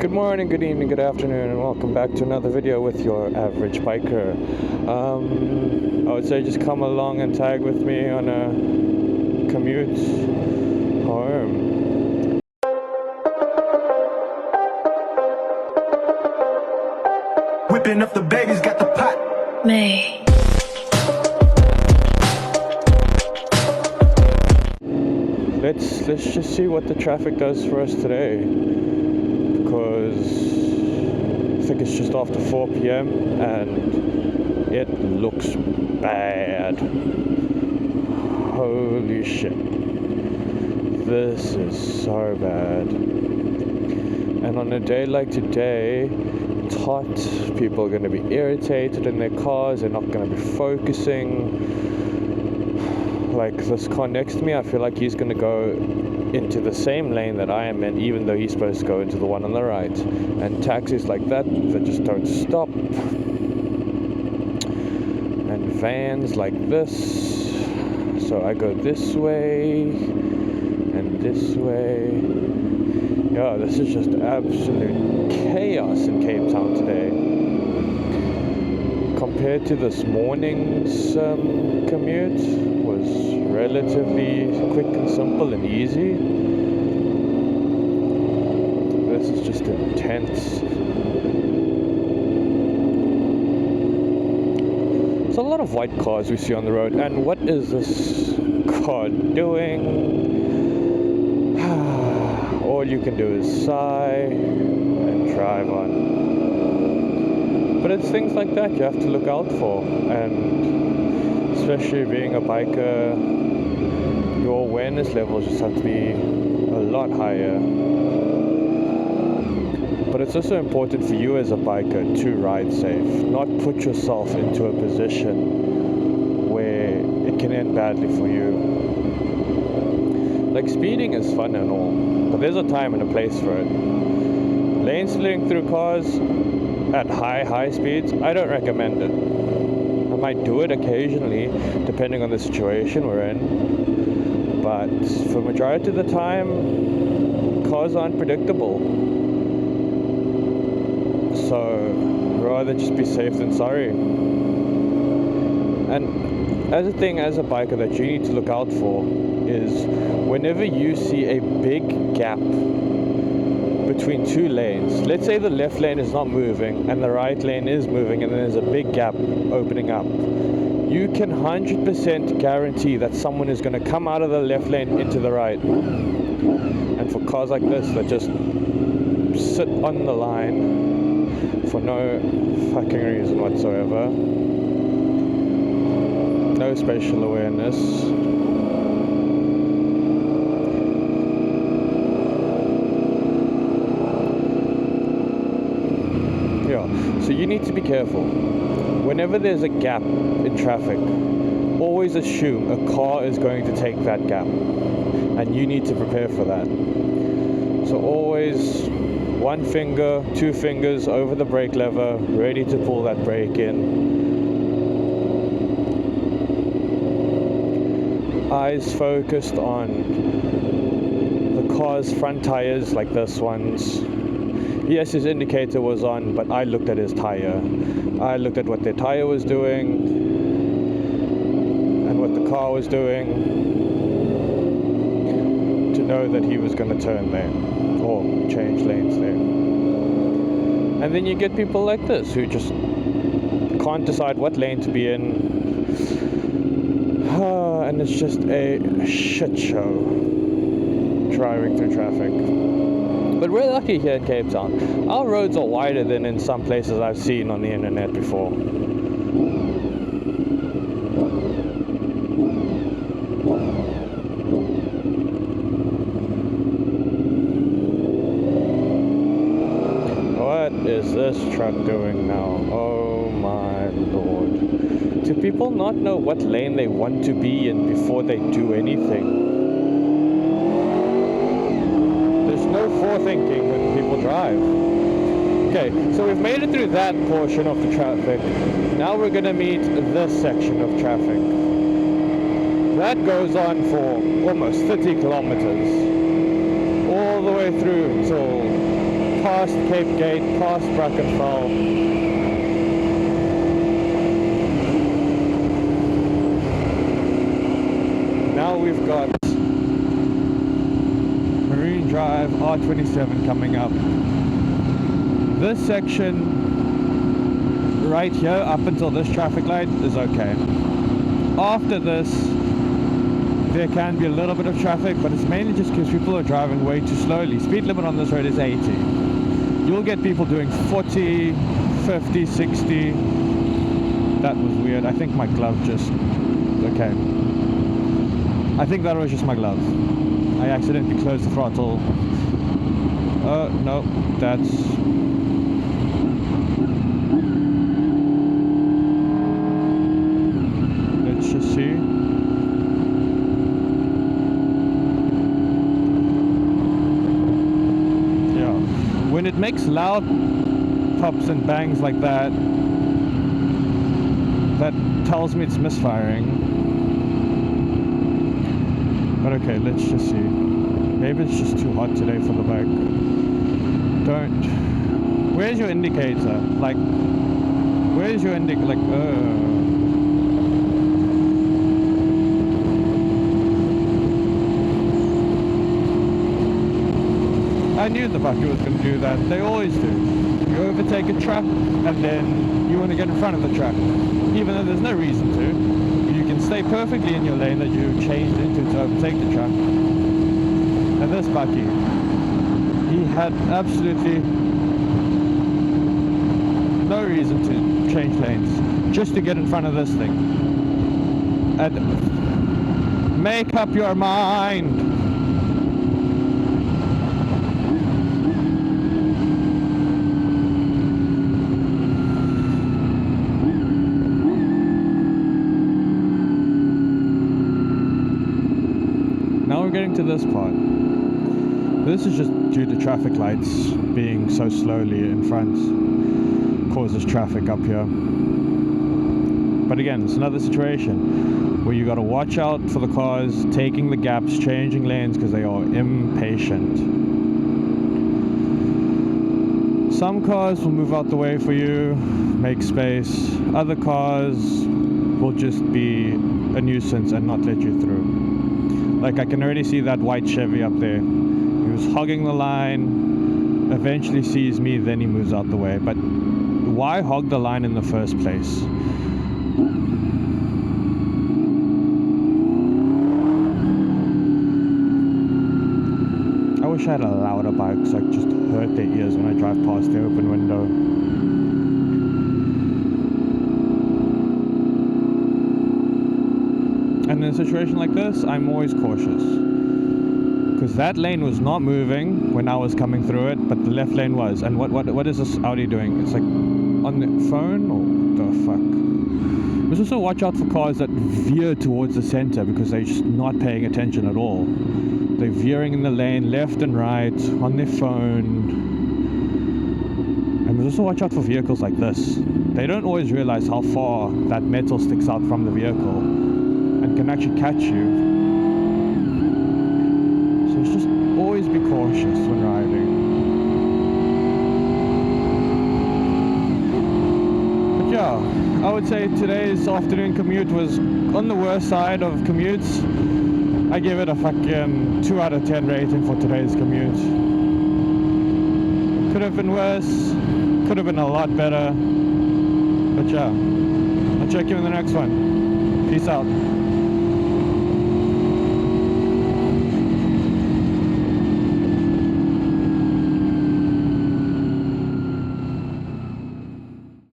Good morning, good evening, good afternoon, and welcome back to another video with your average biker. I would say just come along and tag with me on a commute home. Whipping up the babies, got the pot. May. Let's just see what the traffic does for us today, because I think it's just after 4 p.m. and it looks bad. Holy shit, this is so bad. And on a day like today, it's hot, people are going to be irritated in their cars, they're not going to be focusing. Like this car next to me, I feel like he's going to go into the same lane that I am in, even though he's supposed to go into the one on the right. And taxis like that just don't stop. And vans like this. So I go this way and this way. Yeah, this is just absolute chaos in Cape Town today. Compared to this morning's commute, was relatively quick and simple and easy. This is just intense. There's a lot of white cars we see on the road, and what is this car doing? All you can do is sigh and drive on. But it's things like that you have to look out for, and especially being a biker, your awareness levels just have to be a lot higher. But it's also important for you as a biker to ride safe, not put yourself into a position where it can end badly for you. Like, speeding is fun and all, but there's a time and a place for it. Lane splitting through cars at high speeds, I don't recommend it. I might do it occasionally, depending on the situation we're in. But for majority of the time, cars aren't predictable. So, rather just be safe than sorry. And as a thing, as a biker, that you need to look out for is whenever you see a big gap between two lanes. Let's say the left lane is not moving and the right lane is moving, and then there's a big gap opening up. You can 100% guarantee that someone is going to come out of the left lane into the right. And for cars like this that just sit on the line for no fucking reason whatsoever, no spatial awareness, so you need to be careful. Whenever there's a gap in traffic, always assume a car is going to take that gap, and you need to prepare for that. So always one finger, two fingers over the brake lever, ready to pull that brake in. Eyes focused on the car's front tires, like this one's. Yes, his indicator was on, but I looked at his tire. I looked at what their tire was doing and what the car was doing to know that he was going to turn there or change lanes there. And then you get people like this who just can't decide what lane to be in. And it's just a shit show driving through traffic. But we're lucky here in Cape Town. Our roads are wider than in some places I've seen on the internet before. What is this truck doing now? Oh my lord. Do people not know what lane they want to be in before they do anything? Forethinking when people drive. Okay, so we've made it through that portion of the traffic. Now we're going to meet this section of traffic. That goes on for almost 30 kilometers. All the way through till past Cape Gate, past Brackenfell. Now we've got Marine Drive R27 coming up. This section right here up until this traffic light is okay. After this there can be a little bit of traffic, but it's mainly just because people are driving way too slowly. Speed limit on this road is 80. You'll get people doing 40, 50, 60. That was weird. I think my glove just... okay. I think that was just my glove. I accidentally closed the throttle. No, that's... let's just see. Yeah. When it makes loud pops and bangs like that, that tells me it's misfiring. But okay, let's just see. Maybe it's just too hot today for the bike. Don't... where's your indicator? Like, where's your indicator? Like, I knew the bucket was going to do that. They always do. You overtake a truck and then you want to get in front of the truck, even though there's no reason to. You can stay perfectly in your lane that you changed into to overtake the truck. And this bucky, he had absolutely no reason to change lanes just to get in front of this thing. And make up your mind. Now we're getting to this part. This is just due to traffic lights being so slowly in front, causes traffic up here. But again, it's another situation where you got to watch out for the cars taking the gaps, changing lanes because they are impatient. Some cars will move out the way for you, make space. Other cars will just be a nuisance and not let you through. Like, I can already see that white Chevy up there. He was hogging the line, eventually sees me, then he moves out the way. But why hog the line in the first place? I wish I had a louder bike so I could just hurt their ears when I drive past the open window. And in a situation like this, I'm always cautious. Because that lane was not moving when I was coming through it, but the left lane was. And what is this Audi doing? It's like on the phone? Or the fuck? You must also watch out for cars that veer towards the center because they're just not paying attention at all. They're veering in the lane left and right on their phone. And must also watch out for vehicles like this. They don't always realize how far that metal sticks out from the vehicle and can actually catch you. So it's just always be cautious when riding. But yeah, I would say today's afternoon commute was on the worst side of commutes. I give it a fucking 2 out of 10 rating for today's commute. Could have been worse, could have been a lot better. But yeah, I'll check you in the next one. Peace out.